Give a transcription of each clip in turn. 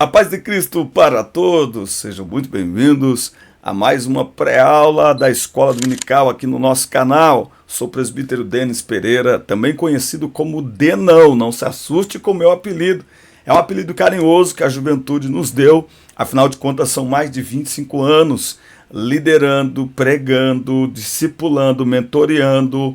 A paz de Cristo para todos, sejam muito bem-vindos a mais uma pré-aula da Escola Dominical aqui no nosso canal. Sou o presbítero Denis Pereira, também conhecido como Denão, não se assuste com o meu apelido. É um apelido carinhoso que a juventude nos deu, afinal de contas são mais de 25 anos liderando, pregando, discipulando, mentoreando,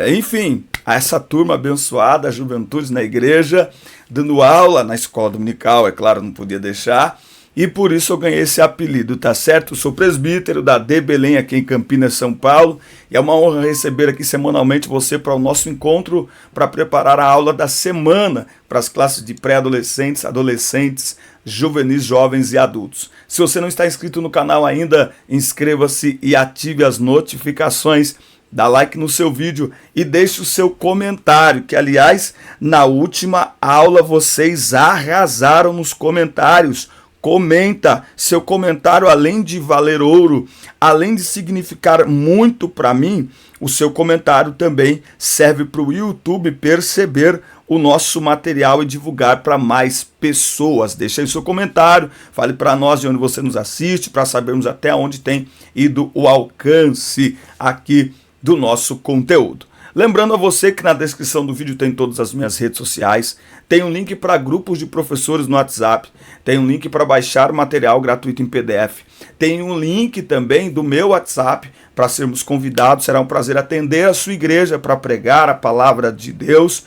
enfim, a essa turma abençoada, a juventude na igreja, dando aula na escola dominical, é claro, não podia deixar, e por isso eu ganhei esse apelido, tá certo? Eu sou presbítero da D Belém aqui em Campinas, São Paulo, e é uma honra receber aqui semanalmente você para o nosso encontro para preparar a aula da semana para as classes de pré-adolescentes, adolescentes, juvenis, jovens e adultos. Se você não está inscrito no canal ainda, inscreva-se e ative as notificações. Dá like no seu vídeo e deixe o seu comentário, que aliás, na última aula vocês arrasaram nos comentários. Comenta, seu comentário além de valer ouro, além de significar muito para mim, o seu comentário também serve para o YouTube perceber o nosso material e divulgar para mais pessoas. Deixe aí seu comentário, fale para nós de onde você nos assiste, para sabermos até onde tem ido o alcance aqui do nosso conteúdo. Lembrando a você que na descrição do vídeo tem todas as minhas redes sociais, tem um link para grupos de professores no WhatsApp, tem um link para baixar material gratuito em PDF, tem um link também do meu WhatsApp para sermos convidados. Será um prazer atender a sua igreja para pregar a palavra de Deus.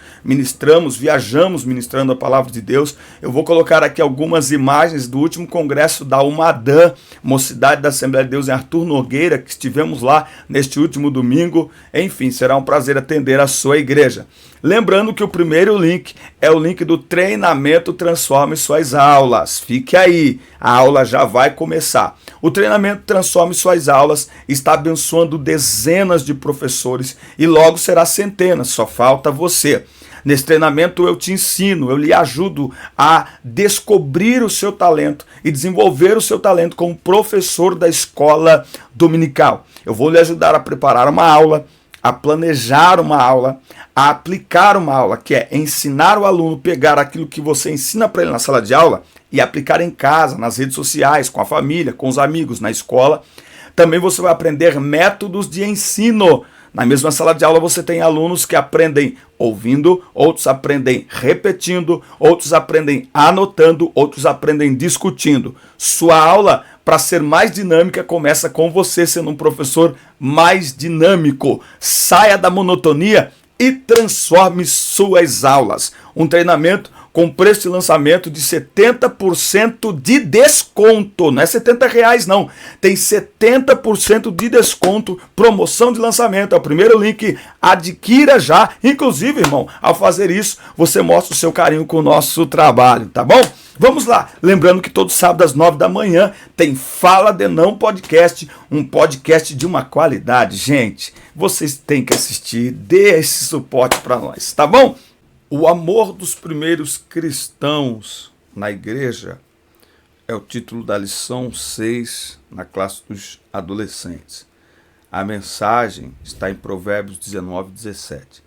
Viajamos ministrando a palavra de Deus. Eu vou colocar aqui algumas imagens do último congresso da UMADAN, Mocidade da Assembleia de Deus em Arthur Nogueira, que estivemos lá neste último domingo. Enfim, será um prazer atender a sua igreja. Lembrando que o primeiro link é o link do treinamento Transforme Suas Aulas. Fique aí, a aula já vai começar. O treinamento Transforme Suas Aulas está abençoando dezenas de professores e logo será centenas, só falta você. Nesse treinamento eu te ensino, eu lhe ajudo a descobrir o seu talento e desenvolver o seu talento como professor da escola dominical. Eu vou lhe ajudar a preparar uma aula, a planejar uma aula, a aplicar uma aula, que é ensinar o aluno a pegar aquilo que você ensina para ele na sala de aula e aplicar em casa, nas redes sociais, com a família, com os amigos, na escola. Também você vai aprender métodos de ensino. Na mesma sala de aula você tem alunos que aprendem ouvindo, outros aprendem repetindo, outros aprendem anotando, outros aprendem discutindo. Sua aula, para ser mais dinâmica, começa com você sendo um professor mais dinâmico. Saia da monotonia e transforme suas aulas. Um treinamento com preço de lançamento de 70% de desconto. Não é R$70 não, tem 70% de desconto, promoção de lançamento. É o primeiro link, adquira já. Inclusive, irmão, ao fazer isso, você mostra o seu carinho com o nosso trabalho, tá bom? Vamos lá, lembrando que todo sábado às 9 da manhã tem Fala Denão Podcast, um podcast de uma qualidade. Gente, vocês têm que assistir, dê esse suporte para nós, tá bom? O amor dos primeiros cristãos na igreja é o título da lição 6 na classe dos adolescentes. A mensagem está em Provérbios 19:17.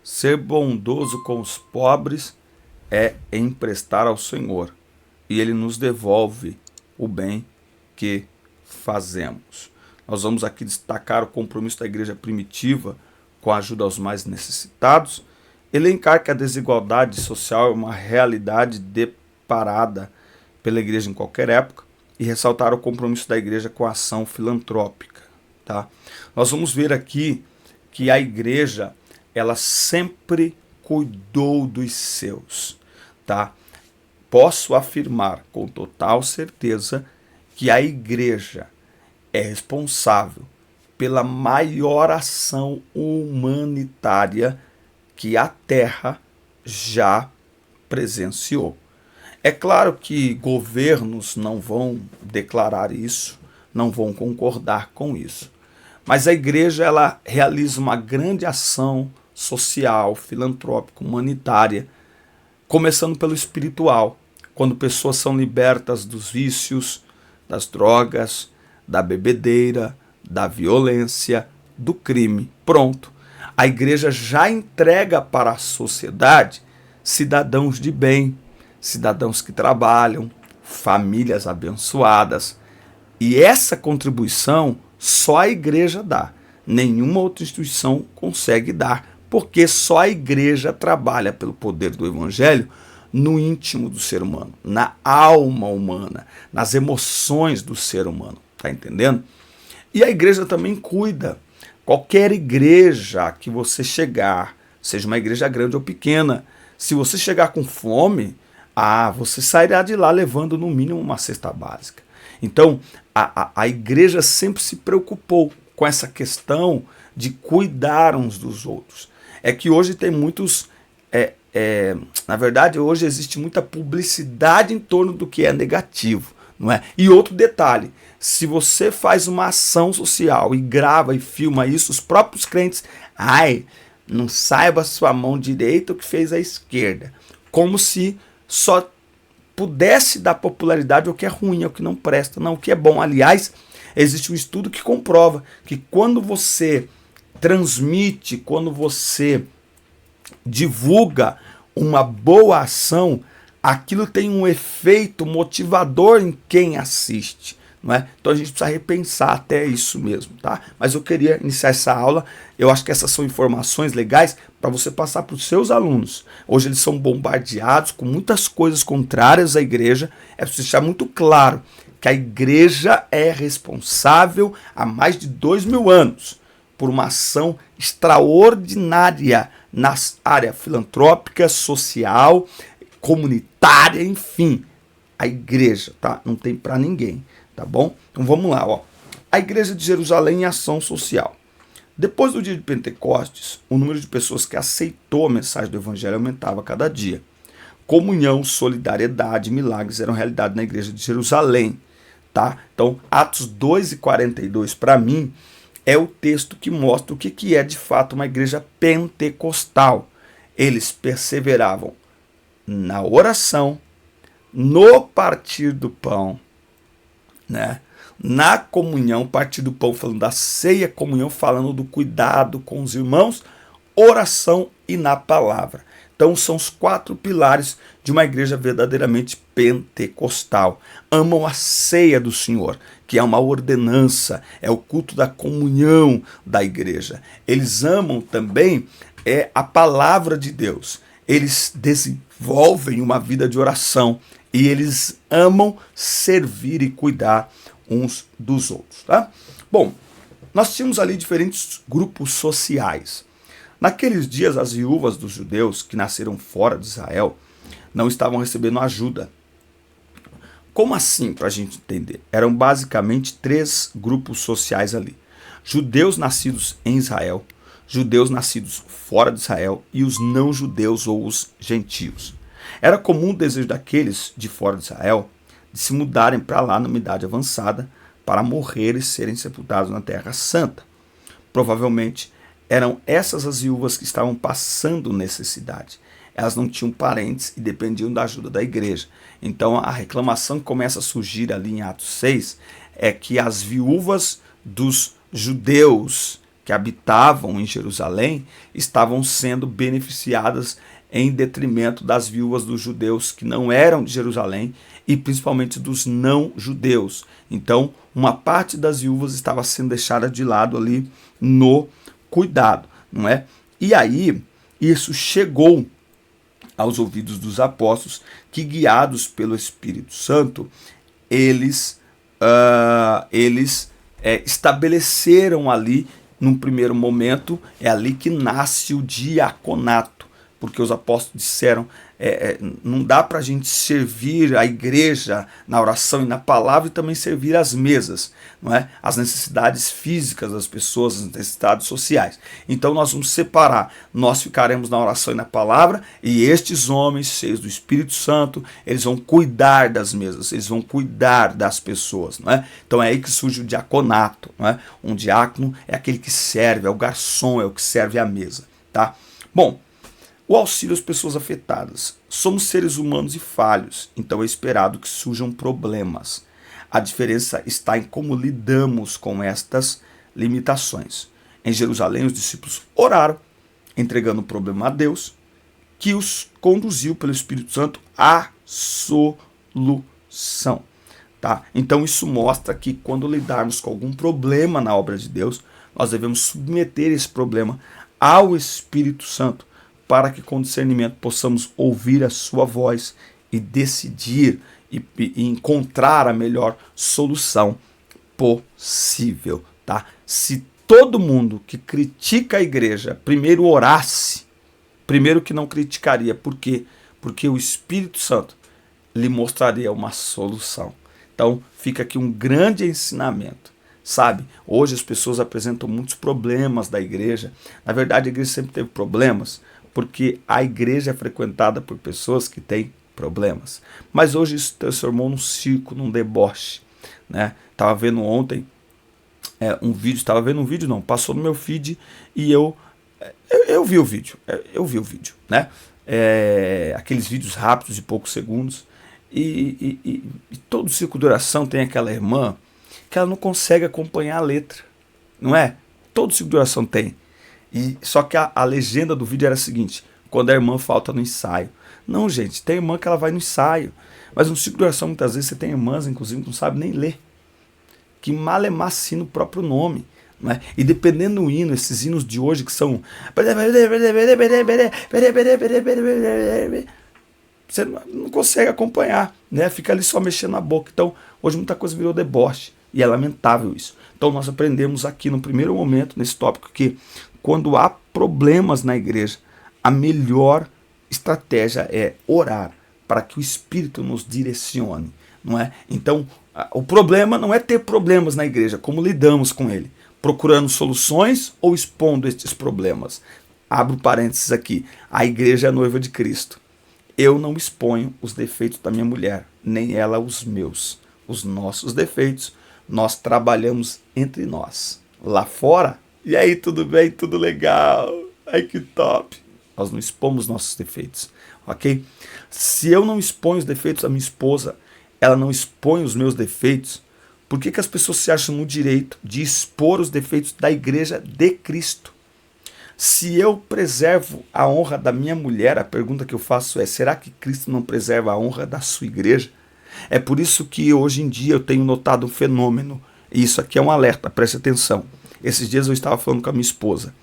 Ser bondoso com os pobres é emprestar ao Senhor, e Ele nos devolve o bem que fazemos. Nós vamos aqui destacar o compromisso da igreja primitiva com a ajuda aos mais necessitados, elencar que a desigualdade social é uma realidade deparada pela igreja em qualquer época e ressaltar o compromisso da igreja com a ação filantrópica. Tá? Nós vamos ver aqui que a igreja ela sempre cuidou dos seus. Tá? Posso afirmar com total certeza que a igreja é responsável pela maior ação humanitária que a Terra já presenciou. É claro que governos não vão declarar isso, não vão concordar com isso. Mas a igreja ela realiza uma grande ação social, filantrópica, humanitária, começando pelo espiritual, quando pessoas são libertas dos vícios, das drogas, da bebedeira, da violência, do crime. Pronto. A igreja já entrega para a sociedade cidadãos de bem, cidadãos que trabalham, famílias abençoadas. E essa contribuição só a igreja dá. Nenhuma outra instituição consegue dar, porque só a igreja trabalha pelo poder do evangelho no íntimo do ser humano, na alma humana, nas emoções do ser humano, tá entendendo? E a igreja também cuida. Qualquer igreja que você chegar, seja uma igreja grande ou pequena, se você chegar com fome, você sairá de lá levando no mínimo uma cesta básica. Então, a igreja sempre se preocupou com essa questão de cuidar uns dos outros. É que hoje tem muitos... na verdade, hoje existe muita publicidade em torno do que é negativo, não é? E outro detalhe, se você faz uma ação social e grava e filma isso, os próprios crentes, não saiba sua mão direita o que fez a esquerda. Como se só pudesse dar popularidade ao que é ruim, ao que não presta, não, o que é bom. Aliás, existe um estudo que comprova que quando você transmite, quando você divulga uma boa ação, aquilo tem um efeito motivador em quem assiste, não é? Então a gente precisa repensar até isso mesmo, tá? Mas eu queria iniciar essa aula, eu acho que essas são informações legais para você passar para os seus alunos. Hoje eles são bombardeados com muitas coisas contrárias à igreja, é preciso deixar muito claro que a igreja é responsável há mais de 2000 anos por uma ação extraordinária na área filantrópica, social, comunitária, enfim. A igreja, tá? Não tem para ninguém, tá bom? Então vamos lá, ó. A igreja de Jerusalém em ação social. Depois do dia de Pentecostes, o número de pessoas que aceitou a mensagem do evangelho aumentava a cada dia. Comunhão, solidariedade, milagres eram realidade na igreja de Jerusalém, tá? Então, Atos 2:42, para mim, é o texto que mostra o que é de fato uma igreja pentecostal. Eles perseveravam na oração, no partir do pão, né? Na comunhão, partir do pão, falando da ceia, comunhão, falando do cuidado com os irmãos, oração e na palavra. Então são os 4 pilares de uma igreja verdadeiramente pentecostal. Amam a ceia do Senhor, que é uma ordenança, é o culto da comunhão da igreja. Eles amam também a palavra de Deus. Eles desenvolvem uma vida de oração e eles amam servir e cuidar uns dos outros, tá? Bom, nós tínhamos ali diferentes grupos sociais. Naqueles dias, as viúvas dos judeus que nasceram fora de Israel não estavam recebendo ajuda. Como assim, para a gente entender? Eram basicamente 3 grupos sociais ali. Judeus nascidos em Israel, judeus nascidos fora de Israel e os não-judeus ou os gentios. Era comum o desejo daqueles de fora de Israel de se mudarem para lá numa idade avançada para morrer e serem sepultados na Terra Santa. Provavelmente eram essas as viúvas que estavam passando necessidade. Elas não tinham parentes e dependiam da ajuda da igreja. Então a reclamação que começa a surgir ali em Atos 6 é que as viúvas dos judeus que habitavam em Jerusalém estavam sendo beneficiadas em detrimento das viúvas dos judeus que não eram de Jerusalém e principalmente dos não-judeus. Então, uma parte das viúvas estava sendo deixada de lado ali no cuidado, não é? E aí, isso chegou aos ouvidos dos apóstolos, que guiados pelo Espírito Santo, eles estabeleceram ali, num primeiro momento, é ali que nasce o diaconato, porque os apóstolos disseram, não dá para a gente servir a igreja na oração e na palavra e também servir as mesas, não é? As necessidades físicas das pessoas, as necessidades sociais. Então nós vamos separar, nós ficaremos na oração e na palavra e estes homens cheios do Espírito Santo, eles vão cuidar das mesas, eles vão cuidar das pessoas, não é? Então é aí que surge o diaconato, não é? Um diácono é aquele que serve, é o garçom, é o que serve à mesa, tá? Bom, o auxílio às pessoas afetadas. Somos seres humanos e falhos, então é esperado que surjam problemas. A diferença está em como lidamos com estas limitações. Em Jerusalém, os discípulos oraram, entregando o problema a Deus, que os conduziu pelo Espírito Santo a solução. Tá? Então isso mostra que quando lidarmos com algum problema na obra de Deus, nós devemos submeter esse problema ao Espírito Santo, para que com discernimento possamos ouvir a sua voz e decidir e encontrar a melhor solução possível. Tá? Se todo mundo que critica a igreja primeiro orasse, primeiro que não criticaria. Por quê? Porque o Espírito Santo lhe mostraria uma solução. Então fica aqui um grande ensinamento. Sabe, hoje as pessoas apresentam muitos problemas da igreja. Na verdade, a igreja sempre teve problemas, porque a igreja é frequentada por pessoas que têm problemas. Mas hoje isso se transformou num circo, num deboche. Né? Estava vendo ontem passou no meu feed e eu vi o vídeo. Né? Aqueles vídeos rápidos de poucos segundos. E todo ciclo de oração tem aquela irmã que ela não consegue acompanhar a letra, não é? Todo ciclo de oração tem. Só que a legenda do vídeo era a seguinte: quando a irmã falta no ensaio. Não, gente, tem irmã que ela vai no ensaio, mas no ciclo de oração muitas vezes você tem irmãs, inclusive, que não sabem nem ler, que malemar assina o próprio nome. Não é? E dependendo do hino, esses hinos de hoje que são... Você não consegue acompanhar, né? Fica ali só mexendo na boca. Então, hoje muita coisa virou deboche. E é lamentável isso. Então nós aprendemos aqui no primeiro momento, nesse tópico, que quando há problemas na igreja, a melhor estratégia é orar para que o Espírito nos direcione. Não é? Então, o problema não é ter problemas na igreja, como lidamos com ele? Procurando soluções ou expondo estes problemas? Abro parênteses aqui. A igreja é a noiva de Cristo. Eu não exponho os defeitos da minha mulher, nem ela os meus. Os nossos defeitos nós trabalhamos entre nós. Lá fora, e aí, tudo bem, tudo legal, ai que top. Nós não expomos nossos defeitos, ok? Se eu não exponho os defeitos da minha esposa, ela não expõe os meus defeitos, por que as pessoas se acham no direito de expor os defeitos da igreja de Cristo? Se eu preservo a honra da minha mulher, a pergunta que eu faço é: será que Cristo não preserva a honra da sua igreja? É por isso que hoje em dia eu tenho notado um fenômeno, e isso aqui é um alerta, preste atenção. Esses dias eu estava falando com a minha esposa.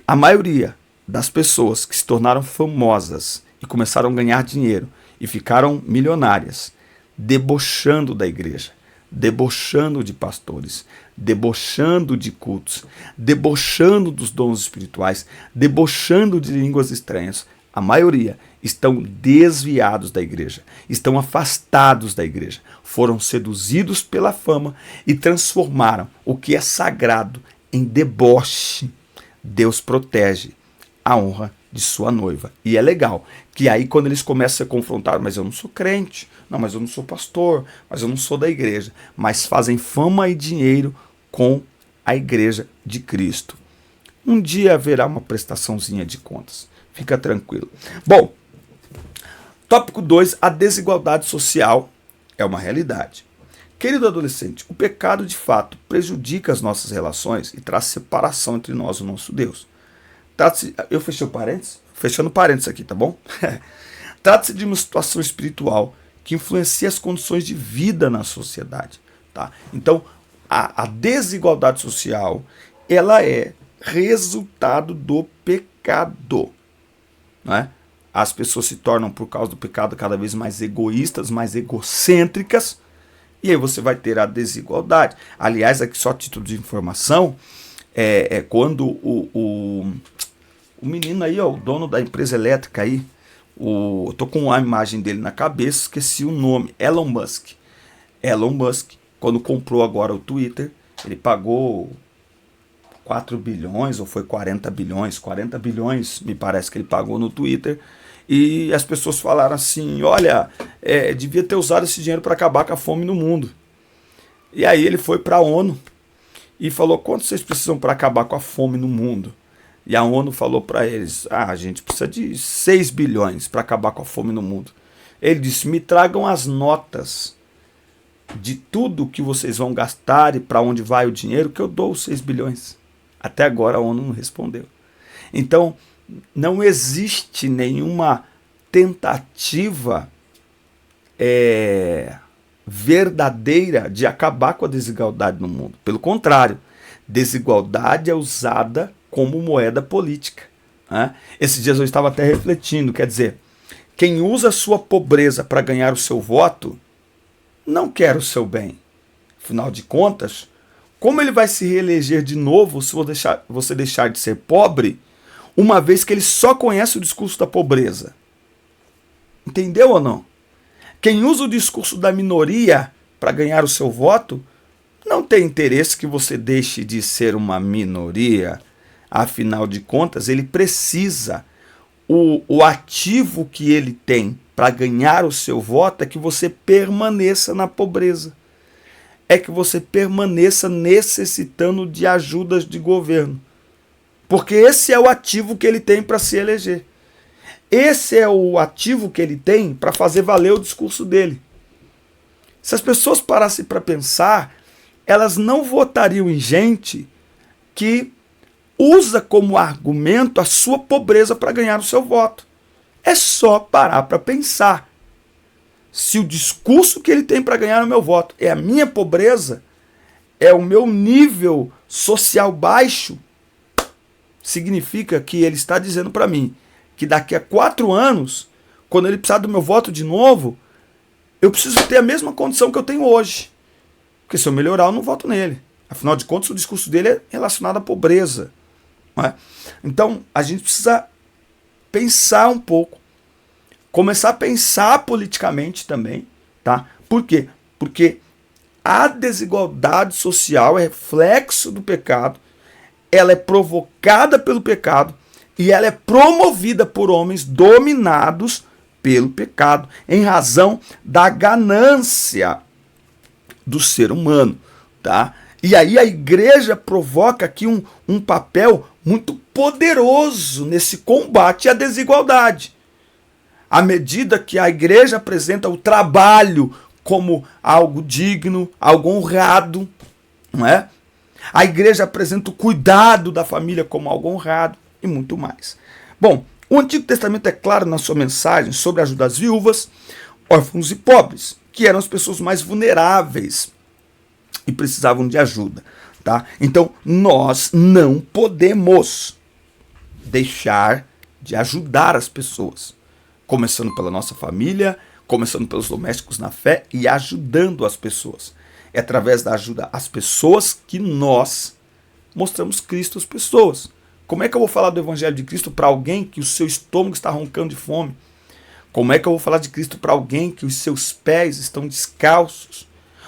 A maioria das pessoas que se tornaram famosas e começaram a ganhar dinheiro e ficaram milionárias, debochando da igreja, debochando de pastores, debochando de cultos, debochando dos dons espirituais, debochando de línguas estranhas, a maioria estão desviados da igreja, estão afastados da igreja, foram seduzidos pela fama e transformaram o que é sagrado em deboche. Deus protege a honra de sua noiva. E é legal que aí quando eles começam a ser confrontados: mas eu não sou crente, não, mas eu não sou pastor, mas eu não sou da igreja, mas fazem fama e dinheiro com a igreja de Cristo. Um dia haverá uma prestaçãozinha de contas. Fica tranquilo. Bom, tópico 2, a desigualdade social é uma realidade. Querido adolescente, o pecado de fato prejudica as nossas relações e traz separação entre nós e o nosso Deus. Eu fechei o parênteses? Fechando parênteses aqui, tá bom? Trata-se de uma situação espiritual que influencia as condições de vida na sociedade. Tá? Então, a desigualdade social, ela é resultado do pecado. Não é? As pessoas se tornam, por causa do pecado, cada vez mais egoístas, mais egocêntricas, e aí você vai ter a desigualdade. Aliás, aqui só título de informação, quando o menino aí, ó, o dono da empresa elétrica aí, eu tô com a imagem dele na cabeça, esqueci o nome, Elon Musk. Elon Musk, quando comprou agora o Twitter, ele pagou 4 bilhões ou foi 40 bilhões, 40 bilhões me parece que ele pagou no Twitter, e as pessoas falaram assim: olha, devia ter usado esse dinheiro para acabar com a fome no mundo. E aí ele foi para a ONU e falou: quanto vocês precisam para acabar com a fome no mundo? E a ONU falou para eles: a gente precisa de 6 bilhões para acabar com a fome no mundo. Ele disse: me tragam as notas de tudo que vocês vão gastar e para onde vai o dinheiro, que eu dou os 6 bilhões. Até agora a ONU não respondeu. Então, não existe nenhuma tentativa verdadeira de acabar com a desigualdade no mundo. Pelo contrário, desigualdade é usada como moeda política. Né? Esses dias eu estava até refletindo, quer dizer, quem usa a sua pobreza para ganhar o seu voto, não quer o seu bem. Afinal de contas, como ele vai se reeleger de novo se você deixar de ser pobre, uma vez que ele só conhece o discurso da pobreza? Entendeu ou não? Quem usa o discurso da minoria para ganhar o seu voto, não tem interesse que você deixe de ser uma minoria. Afinal de contas, ele precisa. O ativo que ele tem para ganhar o seu voto é que você permaneça na pobreza. É que você permaneça necessitando de ajudas de governo. Porque esse é o ativo que ele tem para se eleger. Esse é o ativo que ele tem para fazer valer o discurso dele. Se as pessoas parassem para pensar, elas não votariam em gente que usa como argumento a sua pobreza para ganhar o seu voto. É só parar para pensar. Se o discurso que ele tem para ganhar o meu voto é a minha pobreza, é o meu nível social baixo, significa que ele está dizendo para mim que daqui a 4 anos, quando ele precisar do meu voto de novo, eu preciso ter a mesma condição que eu tenho hoje. Porque se eu melhorar, eu não voto nele. Afinal de contas, o discurso dele é relacionado à pobreza. Não é? Então, a gente precisa pensar um pouco. Começar a pensar politicamente também. Tá? Por quê? Porque a desigualdade social é reflexo do pecado. Ela é provocada pelo pecado. E ela é promovida por homens dominados pelo pecado, em razão da ganância do ser humano. Tá? E aí a igreja provoca aqui um papel muito poderoso nesse combate à desigualdade. À medida que a igreja apresenta o trabalho como algo digno, algo honrado, não é? A igreja apresenta o cuidado da família como algo honrado e muito mais. Bom, o Antigo Testamento é claro na sua mensagem sobre a ajuda às viúvas, órfãos e pobres, que eram as pessoas mais vulneráveis e precisavam de ajuda. Tá? Então, nós não podemos deixar de ajudar as pessoas, começando pela nossa família, começando pelos domésticos na fé e ajudando as pessoas. É através da ajuda às pessoas que nós mostramos Cristo às pessoas. Como é que eu vou falar do Evangelho de Cristo para alguém que o seu estômago está roncando de fome? Como é que eu vou falar de Cristo para alguém que os seus pés estão descalços?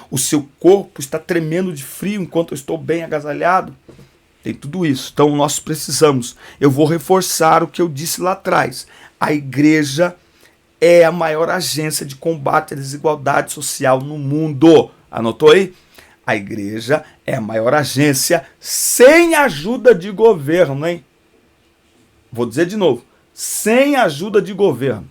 O seu corpo está tremendo de frio enquanto eu estou bem agasalhado? Tem tudo isso. Então nós precisamos. Eu vou reforçar o que eu disse lá atrás. A igreja é a maior agência de combate à desigualdade social no mundo. Anotou aí? A igreja é a maior agência sem ajuda de governo, hein? Vou dizer de novo. Sem ajuda de governo.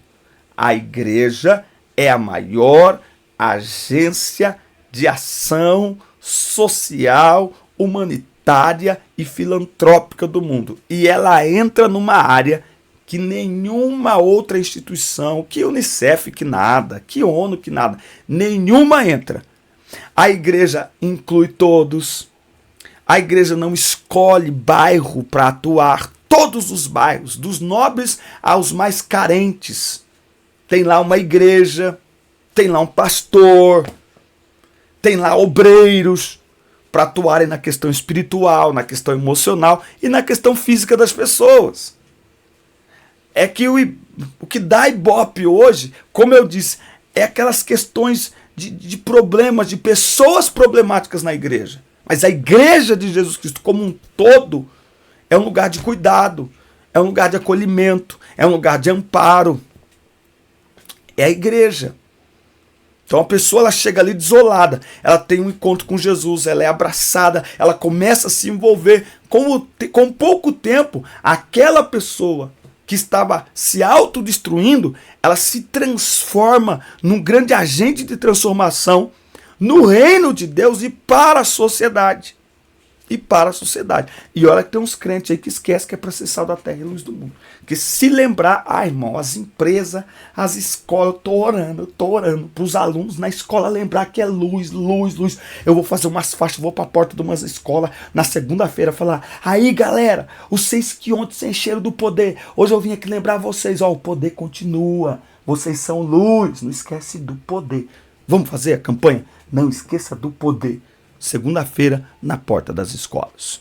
A igreja é a maior agência de ação social, humanitária e filantrópica do mundo. E ela entra numa área que nenhuma outra instituição, que Unicef, que nada, que ONU, que nada, nenhuma entra. A igreja inclui todos. A igreja não escolhe bairro para atuar. Todos os bairros, dos nobres aos mais carentes. Tem lá uma igreja, tem lá um pastor, tem lá obreiros para atuarem na questão espiritual, na questão emocional e na questão física das pessoas. É que o que dá ibope hoje, como eu disse, é aquelas questões de problemas, de pessoas problemáticas na igreja. Mas a igreja de Jesus Cristo como um todo é um lugar de cuidado, é um lugar de acolhimento, é um lugar de amparo. É a igreja. Então a pessoa ela chega ali desolada, ela tem um encontro com Jesus, ela é abraçada, ela começa a se envolver. Com pouco tempo, aquela pessoa que estava se autodestruindo, ela se transforma num grande agente de transformação no reino de Deus e para a sociedade. e para a sociedade. E olha que tem uns crentes aí que esquecem que é para ser sal da terra e luz do mundo. Porque se lembrar, irmão, as empresas, as escolas, eu tô orando para os alunos na escola lembrar que é luz, luz, luz. Eu vou fazer umas faixas, vou para a porta de umas escolas na segunda-feira falar: aí galera, vocês que ontem se encheram do poder, hoje eu vim aqui lembrar vocês, ó, o poder continua, vocês são luz, não esquece do poder. Vamos fazer a campanha? Não esqueça do poder. Segunda-feira, na porta das escolas.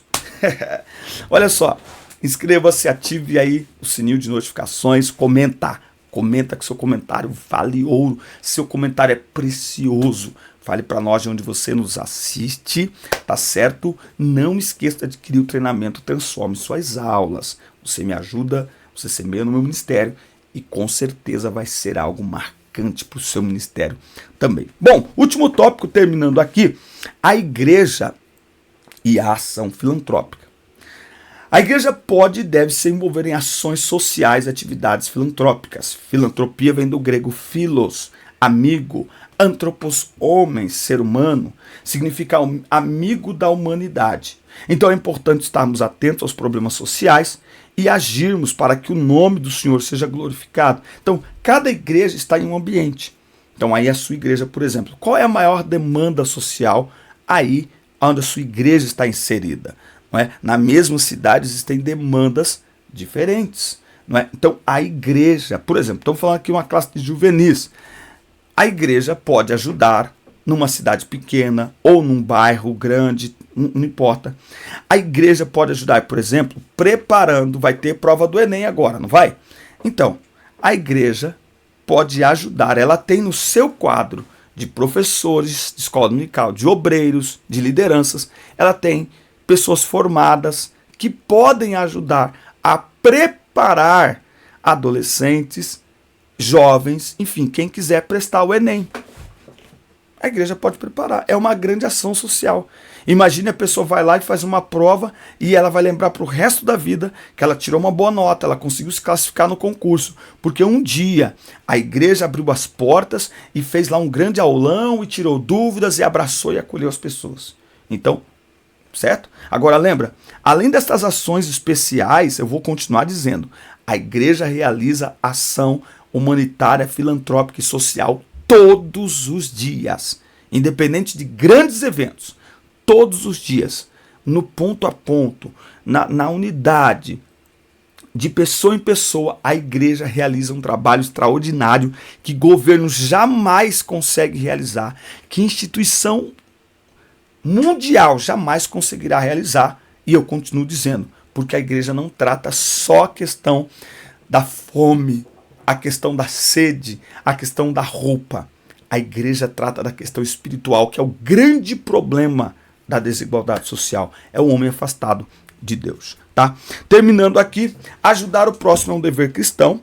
Olha só, inscreva-se, ative aí o sininho de notificações, comenta que seu comentário vale ouro, seu comentário é precioso. Fale para nós de onde você nos assiste, tá certo? Não esqueça de adquirir o treinamento Transforme Suas Aulas. Você me ajuda, você semeia no meu ministério e com certeza vai ser algo marcante para o seu ministério também. Bom, último tópico, terminando aqui, a igreja e a ação filantrópica. A igreja pode e deve se envolver em ações sociais e atividades filantrópicas. Filantropia vem do grego philos, amigo, antropos, homem, ser humano, significa amigo da humanidade. Então é importante estarmos atentos aos problemas sociais e agirmos para que o nome do Senhor seja glorificado. Então, cada igreja está em um ambiente. Então, aí a sua igreja, por exemplo, qual é a maior demanda social aí onde a sua igreja está inserida? Não é? Na mesma cidade existem demandas diferentes. Não é? Então, a igreja, por exemplo, estamos falando aqui uma classe de juvenis. A igreja pode ajudar numa cidade pequena ou num bairro grande, não importa. A igreja pode ajudar, por exemplo, preparando, vai ter prova do Enem agora, não vai? Então, a igreja pode ajudar, ela tem no seu quadro de professores de escola dominical, de obreiros, de lideranças, ela tem pessoas formadas que podem ajudar a preparar adolescentes, jovens, enfim, quem quiser prestar o Enem. A igreja pode preparar. É uma grande ação social. Imagine a pessoa vai lá e faz uma prova e ela vai lembrar para o resto da vida que ela tirou uma boa nota, ela conseguiu se classificar no concurso. Porque um dia a igreja abriu as portas e fez lá um grande aulão e tirou dúvidas e abraçou e acolheu as pessoas. Então, certo? Agora lembra, além destas ações especiais, eu vou continuar dizendo, a igreja realiza ação humanitária, filantrópica e social todos os dias, independente de grandes eventos, todos os dias, no ponto a ponto, na unidade, de pessoa em pessoa, a igreja realiza um trabalho extraordinário que governo jamais consegue realizar, que instituição mundial jamais conseguirá realizar, e eu continuo dizendo, porque a igreja não trata só a questão da fome, a questão da sede, a questão da roupa. A igreja trata da questão espiritual, que é o grande problema da desigualdade social. É o homem afastado de Deus. Tá? Terminando aqui, ajudar o próximo é um dever cristão.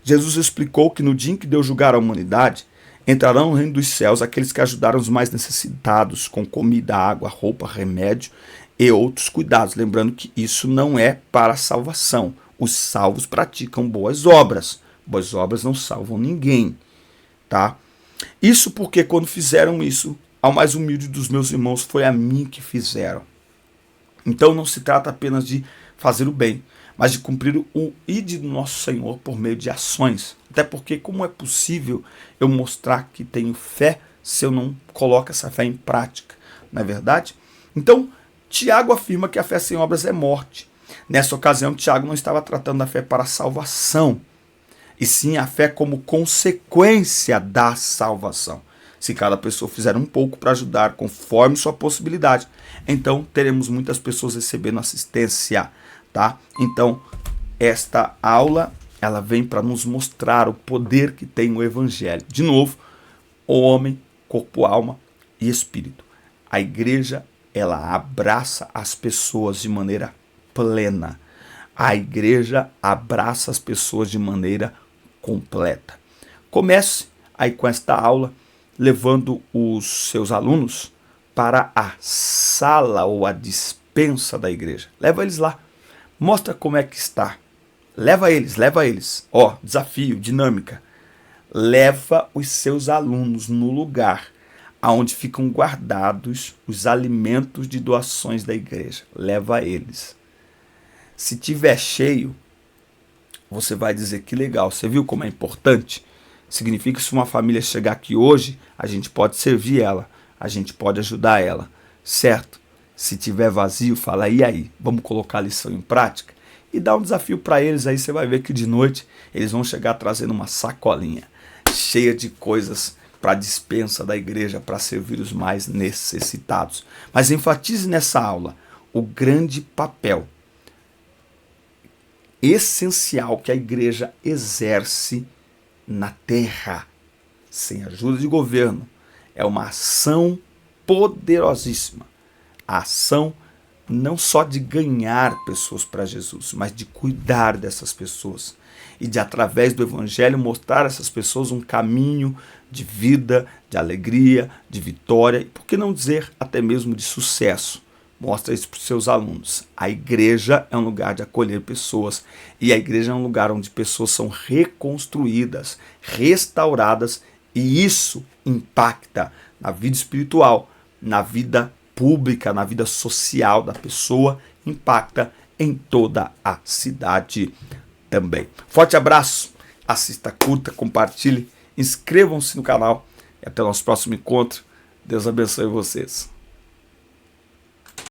Jesus explicou que no dia em que Deus julgar a humanidade, entrarão no reino dos céus aqueles que ajudaram os mais necessitados com comida, água, roupa, remédio e outros cuidados. Lembrando que isso não é para a salvação. Os salvos praticam boas obras. Boas obras não salvam ninguém, tá? Isso porque quando fizeram isso, ao mais humilde dos meus irmãos, foi a mim que fizeram. Então não se trata apenas de fazer o bem, mas de cumprir o ide do nosso Senhor por meio de ações. Até porque como é possível eu mostrar que tenho fé se eu não coloco essa fé em prática, não é verdade? Então, Tiago afirma que a fé sem obras é morte. Nessa ocasião, Tiago não estava tratando da fé para a salvação, e sim a fé como consequência da salvação. Se cada pessoa fizer um pouco para ajudar conforme sua possibilidade, então teremos muitas pessoas recebendo assistência, tá? Então, esta aula, ela vem para nos mostrar o poder que tem o evangelho. De novo, o homem, corpo, alma e espírito. A igreja, ela abraça as pessoas de maneira plena. A igreja abraça as pessoas de maneira completa. Comece aí com esta aula levando os seus alunos para a sala ou a despensa da igreja. Leva eles lá. Mostra como é que está. Leva eles. Ó, desafio, dinâmica. Leva os seus alunos no lugar aonde ficam guardados os alimentos de doações da igreja. Leva eles. Se tiver cheio, você vai dizer que legal. Você viu como é importante? Significa que se uma família chegar aqui hoje, a gente pode servir ela, a gente pode ajudar ela, certo? Se tiver vazio, fala, e aí? Vamos colocar a lição em prática? E dá um desafio para eles, aí você vai ver que de noite eles vão chegar trazendo uma sacolinha cheia de coisas para a dispensa da igreja, para servir os mais necessitados. Mas enfatize nessa aula o grande papel essencial que a igreja exerce na terra, sem ajuda de governo. É uma ação poderosíssima. A ação não só de ganhar pessoas para Jesus, mas de cuidar dessas pessoas e de, através do evangelho, mostrar a essas pessoas um caminho de vida, de alegria, de vitória e, por que não dizer, até mesmo de sucesso. Mostra isso para os seus alunos. A igreja é um lugar de acolher pessoas e a igreja é um lugar onde pessoas são reconstruídas, restauradas, e isso impacta na vida espiritual, na vida pública, na vida social da pessoa, impacta em toda a cidade também. Forte abraço, assista, curta, compartilhe, inscrevam-se no canal e até o nosso próximo encontro. Deus abençoe vocês.